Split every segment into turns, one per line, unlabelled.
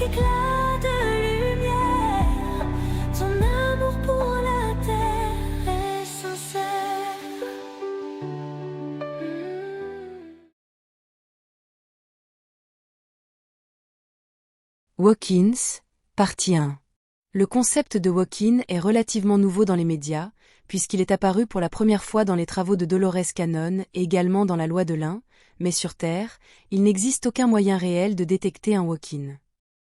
éclat de lumière, ton amour pour la terre est sincère.
Walk-ins, partie 1. Le concept de walk-in est relativement nouveau dans les médias, puisqu'il est apparu pour la première fois dans les travaux de Dolores Cannon et également dans la loi de l'Ain, mais sur Terre, il n'existe aucun moyen réel de détecter un walk-in.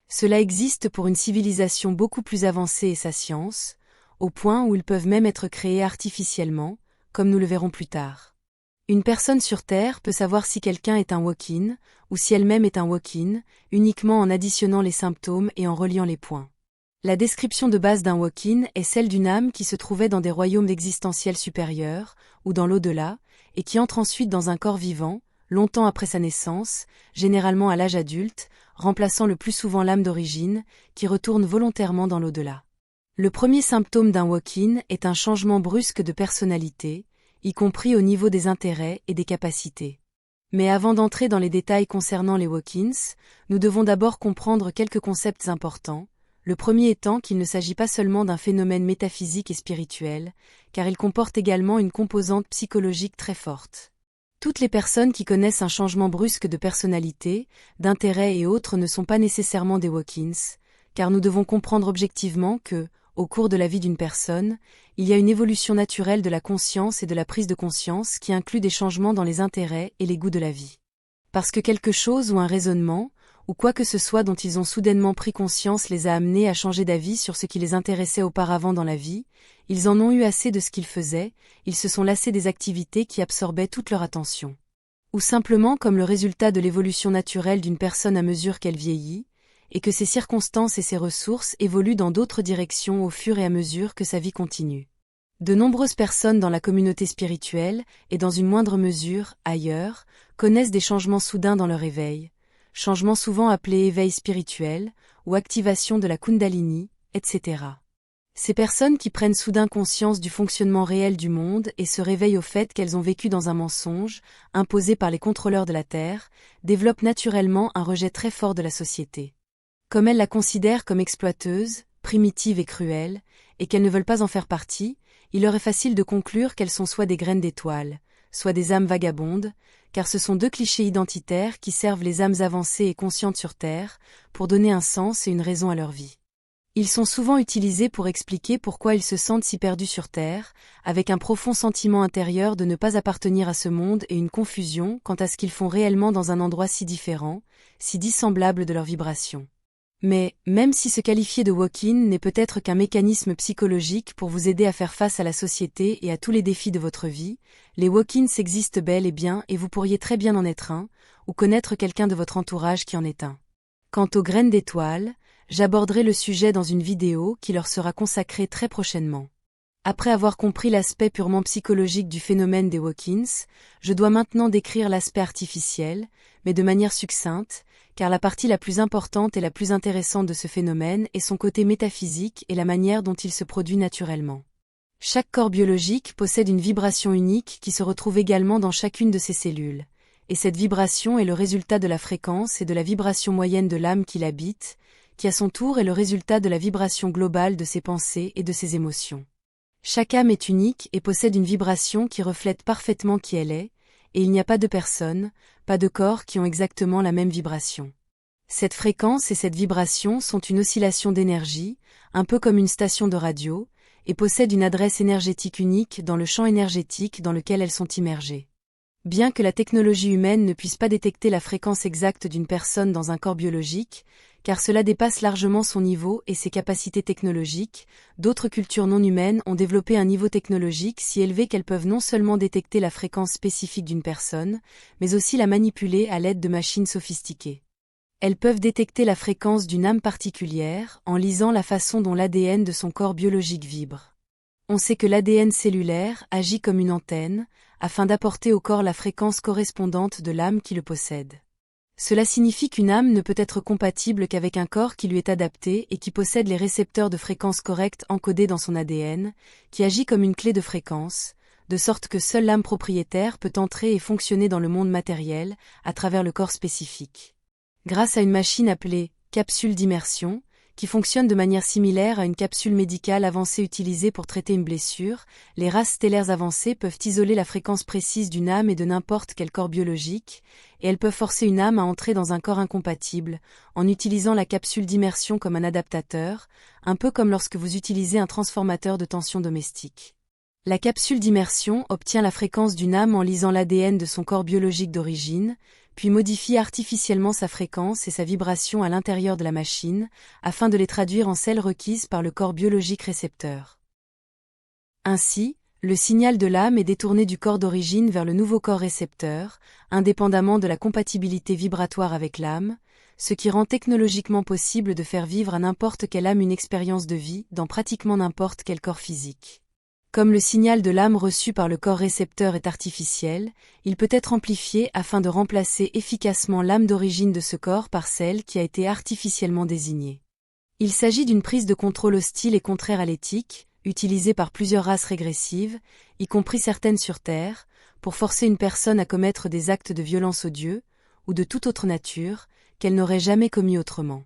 Cela existe pour une civilisation beaucoup plus avancée et sa science, au point où ils peuvent même être créés artificiellement, comme nous le verrons plus tard. Une personne sur Terre peut savoir si quelqu'un est un walk-in, ou si elle-même est un walk-in, uniquement en additionnant les symptômes et en reliant les points. La description de base d'un walk-in est celle d'une âme qui se trouvait dans des royaumes existentiels supérieurs, ou dans l'au-delà, et qui entre ensuite dans un corps vivant, longtemps après sa naissance, généralement à l'âge adulte, remplaçant le plus souvent l'âme d'origine, qui retourne volontairement dans l'au-delà. Le premier symptôme d'un walk-in est un changement brusque de personnalité, y compris au niveau des intérêts et des capacités. Mais avant d'entrer dans les détails concernant les walk-ins, nous devons d'abord comprendre quelques concepts importants, le premier étant qu'il ne s'agit pas seulement d'un phénomène métaphysique et spirituel, car il comporte également une composante psychologique très forte. Toutes les personnes qui connaissent un changement brusque de personnalité, d'intérêt et autres ne sont pas nécessairement des walk-ins, car nous devons comprendre objectivement que, au cours de la vie d'une personne, il y a une évolution naturelle de la conscience et de la prise de conscience qui inclut des changements dans les intérêts et les goûts de la vie. Parce que quelque chose ou un raisonnement, ou quoi que ce soit dont ils ont soudainement pris conscience les a amenés à changer d'avis sur ce qui les intéressait auparavant dans la vie, ils en ont eu assez de ce qu'ils faisaient, ils se sont lassés des activités qui absorbaient toute leur attention. Ou simplement comme le résultat de l'évolution naturelle d'une personne à mesure qu'elle vieillit, et que ses circonstances et ses ressources évoluent dans d'autres directions au fur et à mesure que sa vie continue. De nombreuses personnes dans la communauté spirituelle, et dans une moindre mesure, ailleurs, connaissent des changements soudains dans leur éveil, changements souvent appelés éveil spirituel, ou activation de la Kundalini, etc. Ces personnes qui prennent soudain conscience du fonctionnement réel du monde et se réveillent au fait qu'elles ont vécu dans un mensonge, imposé par les contrôleurs de la Terre, développent naturellement un rejet très fort de la société. Comme elles la considèrent comme exploiteuse, primitive et cruelle, et qu'elles ne veulent pas en faire partie, il leur est facile de conclure qu'elles sont soit des graines d'étoiles, soit des âmes vagabondes, car ce sont deux clichés identitaires qui servent les âmes avancées et conscientes sur Terre, pour donner un sens et une raison à leur vie. Ils sont souvent utilisés pour expliquer pourquoi ils se sentent si perdus sur Terre, avec un profond sentiment intérieur de ne pas appartenir à ce monde et une confusion quant à ce qu'ils font réellement dans un endroit si différent, si dissemblable de leur vibration. Mais, même si se qualifier de walk-in n'est peut-être qu'un mécanisme psychologique pour vous aider à faire face à la société et à tous les défis de votre vie, les walk-ins existent bel et bien et vous pourriez très bien en être un, ou connaître quelqu'un de votre entourage qui en est un. Quant aux graines d'étoiles, j'aborderai le sujet dans une vidéo qui leur sera consacrée très prochainement. Après avoir compris l'aspect purement psychologique du phénomène des walk-ins, je dois maintenant décrire l'aspect artificiel, mais de manière succincte, car la partie la plus importante et la plus intéressante de ce phénomène est son côté métaphysique et la manière dont il se produit naturellement. Chaque corps biologique possède une vibration unique qui se retrouve également dans chacune de ses cellules, et cette vibration est le résultat de la fréquence et de la vibration moyenne de l'âme qui l'habite, qui à son tour est le résultat de la vibration globale de ses pensées et de ses émotions. Chaque âme est unique et possède une vibration qui reflète parfaitement qui elle est, et il n'y a pas de personne, pas de corps qui ont exactement la même vibration. Cette fréquence et cette vibration sont une oscillation d'énergie, un peu comme une station de radio, et possèdent une adresse énergétique unique dans le champ énergétique dans lequel elles sont immergées. Bien que la technologie humaine ne puisse pas détecter la fréquence exacte d'une personne dans un corps biologique, car cela dépasse largement son niveau et ses capacités technologiques, d'autres cultures non humaines ont développé un niveau technologique si élevé qu'elles peuvent non seulement détecter la fréquence spécifique d'une personne, mais aussi la manipuler à l'aide de machines sophistiquées. Elles peuvent détecter la fréquence d'une âme particulière en lisant la façon dont l'ADN de son corps biologique vibre. On sait que l'ADN cellulaire agit comme une antenne, afin d'apporter au corps la fréquence correspondante de l'âme qui le possède. Cela signifie qu'une âme ne peut être compatible qu'avec un corps qui lui est adapté et qui possède les récepteurs de fréquence corrects encodés dans son ADN, qui agit comme une clé de fréquence, de sorte que seule l'âme propriétaire peut entrer et fonctionner dans le monde matériel, à travers le corps spécifique. Grâce à une machine appelée capsule d'immersion, qui fonctionne de manière similaire à une capsule médicale avancée utilisée pour traiter une blessure. Les races stellaires avancées peuvent isoler la fréquence précise d'une âme et de n'importe quel corps biologique, et elles peuvent forcer une âme à entrer dans un corps incompatible, en utilisant la capsule d'immersion comme un adaptateur, un peu comme lorsque vous utilisez un transformateur de tension domestique. La capsule d'immersion obtient la fréquence d'une âme en lisant l'ADN de son corps biologique d'origine, puis modifie artificiellement sa fréquence et sa vibration à l'intérieur de la machine, afin de les traduire en celles requises par le corps biologique récepteur. Ainsi, le signal de l'âme est détourné du corps d'origine vers le nouveau corps récepteur, indépendamment de la compatibilité vibratoire avec l'âme, ce qui rend technologiquement possible de faire vivre à n'importe quelle âme une expérience de vie dans pratiquement n'importe quel corps physique. Comme le signal de l'âme reçu par le corps récepteur est artificiel, il peut être amplifié afin de remplacer efficacement l'âme d'origine de ce corps par celle qui a été artificiellement désignée. Il s'agit d'une prise de contrôle hostile et contraire à l'éthique, utilisée par plusieurs races régressives, y compris certaines sur Terre, pour forcer une personne à commettre des actes de violence odieux, ou de toute autre nature, qu'elle n'aurait jamais commis autrement.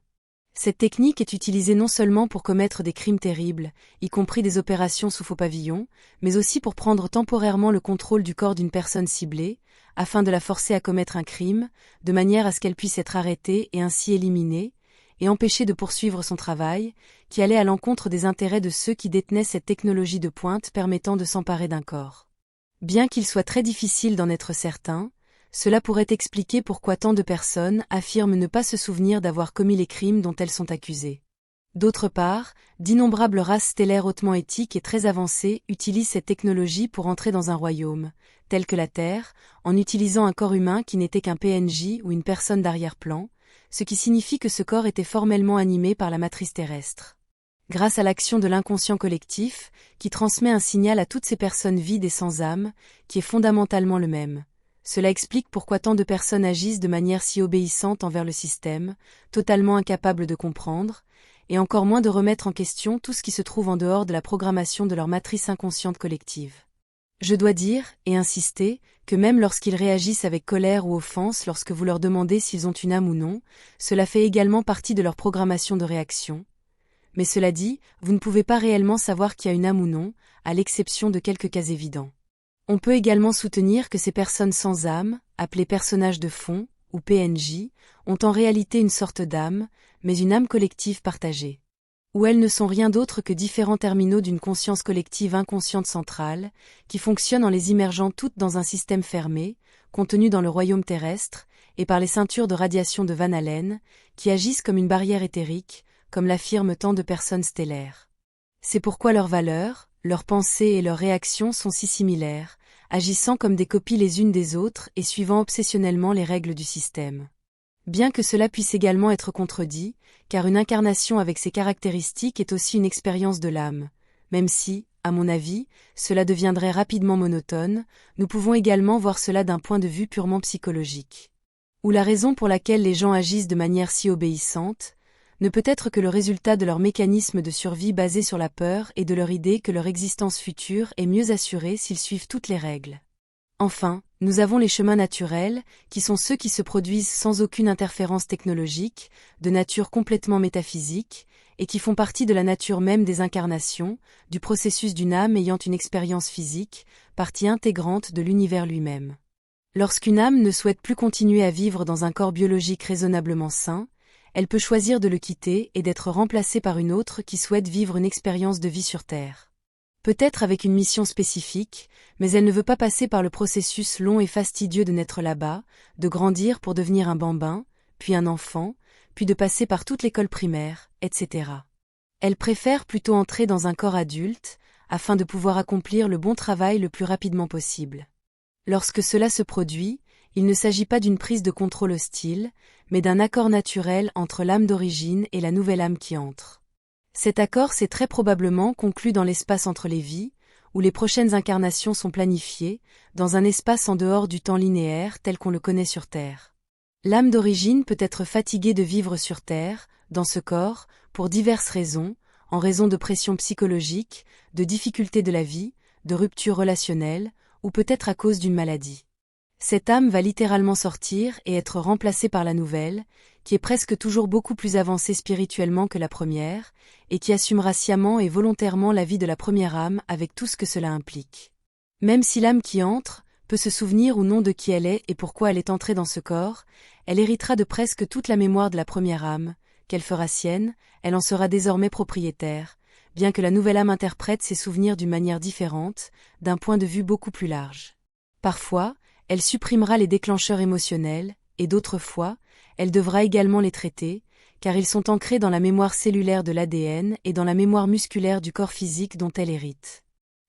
Cette technique est utilisée non seulement pour commettre des crimes terribles, y compris des opérations sous faux pavillon, mais aussi pour prendre temporairement le contrôle du corps d'une personne ciblée, afin de la forcer à commettre un crime, de manière à ce qu'elle puisse être arrêtée et ainsi éliminée, et empêchée de poursuivre son travail, qui allait à l'encontre des intérêts de ceux qui détenaient cette technologie de pointe permettant de s'emparer d'un corps. Bien qu'il soit très difficile d'en être certain, cela pourrait expliquer pourquoi tant de personnes affirment ne pas se souvenir d'avoir commis les crimes dont elles sont accusées. D'autre part, d'innombrables races stellaires hautement éthiques et très avancées utilisent cette technologie pour entrer dans un royaume, tel que la Terre, en utilisant un corps humain qui n'était qu'un PNJ ou une personne d'arrière-plan, ce qui signifie que ce corps était formellement animé par la matrice terrestre. Grâce à l'action de l'inconscient collectif, qui transmet un signal à toutes ces personnes vides et sans âme, qui est fondamentalement le même. Cela explique pourquoi tant de personnes agissent de manière si obéissante envers le système, totalement incapables de comprendre, et encore moins de remettre en question tout ce qui se trouve en dehors de la programmation de leur matrice inconsciente collective. Je dois dire, et insister, que même lorsqu'ils réagissent avec colère ou offense lorsque vous leur demandez s'ils ont une âme ou non, cela fait également partie de leur programmation de réaction. Mais cela dit, vous ne pouvez pas réellement savoir qui a une âme ou non, à l'exception de quelques cas évidents. On peut également soutenir que ces personnes sans âme, appelées personnages de fond, ou PNJ, ont en réalité une sorte d'âme, mais une âme collective partagée. Ou elles ne sont rien d'autre que différents terminaux d'une conscience collective inconsciente centrale, qui fonctionnent en les immergeant toutes dans un système fermé, contenu dans le royaume terrestre, et par les ceintures de radiation de Van Allen, qui agissent comme une barrière éthérique, comme l'affirment tant de personnes stellaires. C'est pourquoi leurs valeurs, leurs pensées et leurs réactions sont si similaires, agissant comme des copies les unes des autres et suivant obsessionnellement les règles du système. Bien que cela puisse également être contredit, car une incarnation avec ces caractéristiques est aussi une expérience de l'âme, même si, à mon avis, cela deviendrait rapidement monotone, nous pouvons également voir cela d'un point de vue purement psychologique. Ou la raison pour laquelle les gens agissent de manière si obéissante, ne peut être que le résultat de leur mécanisme de survie basé sur la peur et de leur idée que leur existence future est mieux assurée s'ils suivent toutes les règles. Enfin, nous avons les chemins naturels, qui sont ceux qui se produisent sans aucune interférence technologique, de nature complètement métaphysique, et qui font partie de la nature même des incarnations, du processus d'une âme ayant une expérience physique, partie intégrante de l'univers lui-même. Lorsqu'une âme ne souhaite plus continuer à vivre dans un corps biologique raisonnablement sain, elle peut choisir de le quitter et d'être remplacée par une autre qui souhaite vivre une expérience de vie sur Terre. Peut-être avec une mission spécifique, mais elle ne veut pas passer par le processus long et fastidieux de naître là-bas, de grandir pour devenir un bambin, puis un enfant, puis de passer par toute l'école primaire, etc. Elle préfère plutôt entrer dans un corps adulte, afin de pouvoir accomplir le bon travail le plus rapidement possible. Lorsque cela se produit, il ne s'agit pas d'une prise de contrôle hostile, mais d'un accord naturel entre l'âme d'origine et la nouvelle âme qui entre. Cet accord s'est très probablement conclu dans l'espace entre les vies, où les prochaines incarnations sont planifiées, dans un espace en dehors du temps linéaire tel qu'on le connaît sur Terre. L'âme d'origine peut être fatiguée de vivre sur Terre, dans ce corps, pour diverses raisons, en raison de pression psychologique, de difficultés de la vie, de ruptures relationnelles, ou peut-être à cause d'une maladie. Cette âme va littéralement sortir et être remplacée par la nouvelle, qui est presque toujours beaucoup plus avancée spirituellement que la première, et qui assumera sciemment et volontairement la vie de la première âme avec tout ce que cela implique. Même si l'âme qui entre peut se souvenir ou non de qui elle est et pourquoi elle est entrée dans ce corps, elle héritera de presque toute la mémoire de la première âme, qu'elle fera sienne, elle en sera désormais propriétaire, bien que la nouvelle âme interprète ses souvenirs d'une manière différente, d'un point de vue beaucoup plus large. Parfois, elle supprimera les déclencheurs émotionnels, et d'autres fois, elle devra également les traiter, car ils sont ancrés dans la mémoire cellulaire de l'ADN et dans la mémoire musculaire du corps physique dont elle hérite.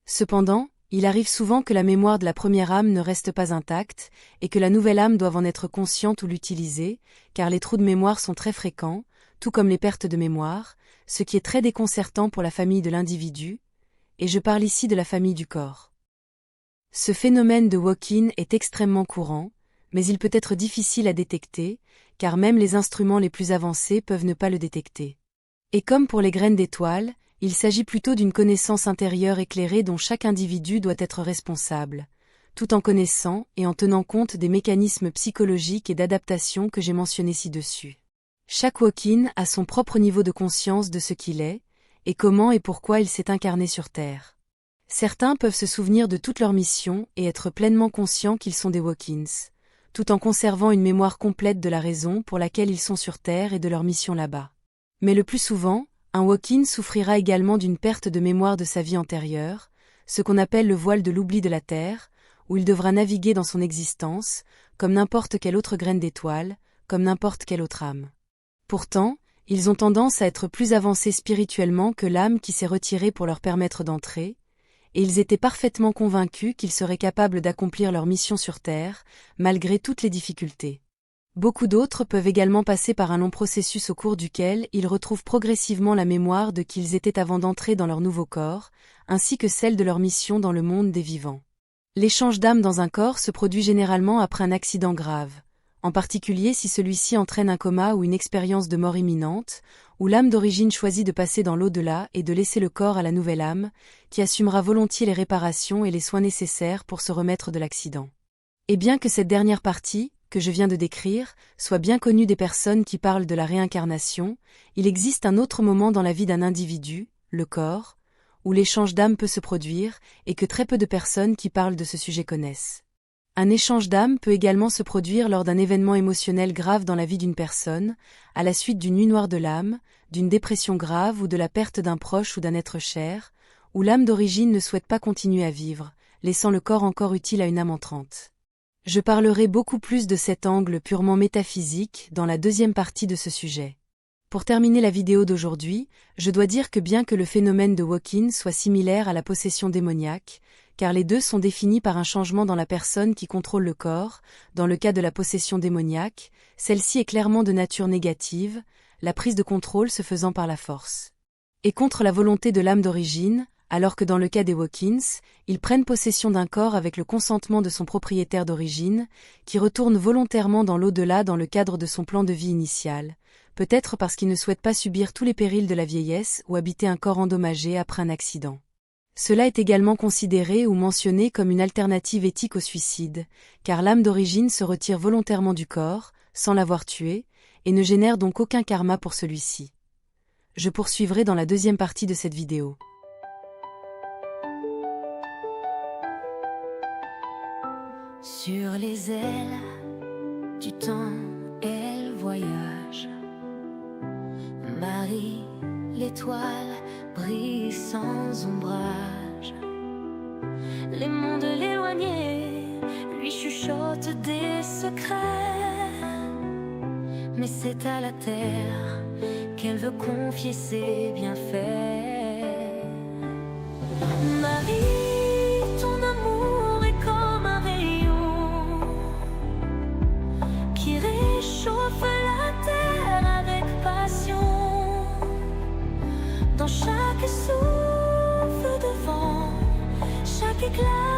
Cependant, il arrive souvent que la mémoire de la première âme ne reste pas intacte, et que la nouvelle âme doive en être consciente ou l'utiliser, car les trous de mémoire sont très fréquents, tout comme les pertes de mémoire, ce qui est très déconcertant pour la famille de l'individu, et je parle ici de la famille du corps. Ce phénomène de walk-in est extrêmement courant, mais il peut être difficile à détecter, car même les instruments les plus avancés peuvent ne pas le détecter. Et comme pour les graines d'étoiles, il s'agit plutôt d'une connaissance intérieure éclairée dont chaque individu doit être responsable, tout en connaissant et en tenant compte des mécanismes psychologiques et d'adaptation que j'ai mentionnés ci-dessus. Chaque walk-in a son propre niveau de conscience de ce qu'il est, et comment et pourquoi il s'est incarné sur Terre. Certains peuvent se souvenir de toute leur mission et être pleinement conscients qu'ils sont des walk-ins, tout en conservant une mémoire complète de la raison pour laquelle ils sont sur Terre et de leur mission là-bas. Mais le plus souvent, un walk-in souffrira également d'une perte de mémoire de sa vie antérieure, ce qu'on appelle le voile de l'oubli de la Terre, où il devra naviguer dans son existence, comme n'importe quelle autre graine d'étoile, comme n'importe quelle autre âme. Pourtant, ils ont tendance à être plus avancés spirituellement que l'âme qui s'est retirée pour leur permettre d'entrer, et ils étaient parfaitement convaincus qu'ils seraient capables d'accomplir leur mission sur Terre, malgré toutes les difficultés. Beaucoup d'autres peuvent également passer par un long processus au cours duquel ils retrouvent progressivement la mémoire de qui ils étaient avant d'entrer dans leur nouveau corps, ainsi que celle de leur mission dans le monde des vivants. L'échange d'âme dans un corps se produit généralement après un accident grave, en particulier si celui-ci entraîne un coma ou une expérience de mort imminente, où l'âme d'origine choisit de passer dans l'au-delà et de laisser le corps à la nouvelle âme, qui assumera volontiers les réparations et les soins nécessaires pour se remettre de l'accident. Et bien que cette dernière partie, que je viens de décrire, soit bien connue des personnes qui parlent de la réincarnation, il existe un autre moment dans la vie d'un individu, le corps, où l'échange d'âme peut se produire, et que très peu de personnes qui parlent de ce sujet connaissent. Un échange d'âme peut également se produire lors d'un événement émotionnel grave dans la vie d'une personne, à la suite d'une nuit noire de l'âme, d'une dépression grave ou de la perte d'un proche ou d'un être cher, où l'âme d'origine ne souhaite pas continuer à vivre, laissant le corps encore utile à une âme entrante. Je parlerai beaucoup plus de cet angle purement métaphysique dans la deuxième partie de ce sujet. Pour terminer la vidéo d'aujourd'hui, je dois dire que bien que le phénomène de walk-in soit similaire à la possession démoniaque, car les deux sont définis par un changement dans la personne qui contrôle le corps, dans le cas de la possession démoniaque, celle-ci est clairement de nature négative, la prise de contrôle se faisant par la force. Et contre la volonté de l'âme d'origine, alors que dans le cas des walk-ins, ils prennent possession d'un corps avec le consentement de son propriétaire d'origine, qui retourne volontairement dans l'au-delà dans le cadre de son plan de vie initial, peut-être parce qu'il ne souhaite pas subir tous les périls de la vieillesse ou habiter un corps endommagé après un accident. Cela est également considéré ou mentionné comme une alternative éthique au suicide, car l'âme d'origine se retire volontairement du corps, sans l'avoir tué, et ne génère donc aucun karma pour celui-ci. Je poursuivrai dans la deuxième partie de cette vidéo.
Sur les ailes du temps, elle voyage. Marie, l'étoile, brille sans ombrage. Les mondes l'éloignés lui chuchotent des secrets. Mais c'est à la terre qu'elle veut confier ses bienfaits. Marie, ton amour est comme un rayon qui réchauffe la terre avec passion. Dans chaque souffle de vent, chaque éclat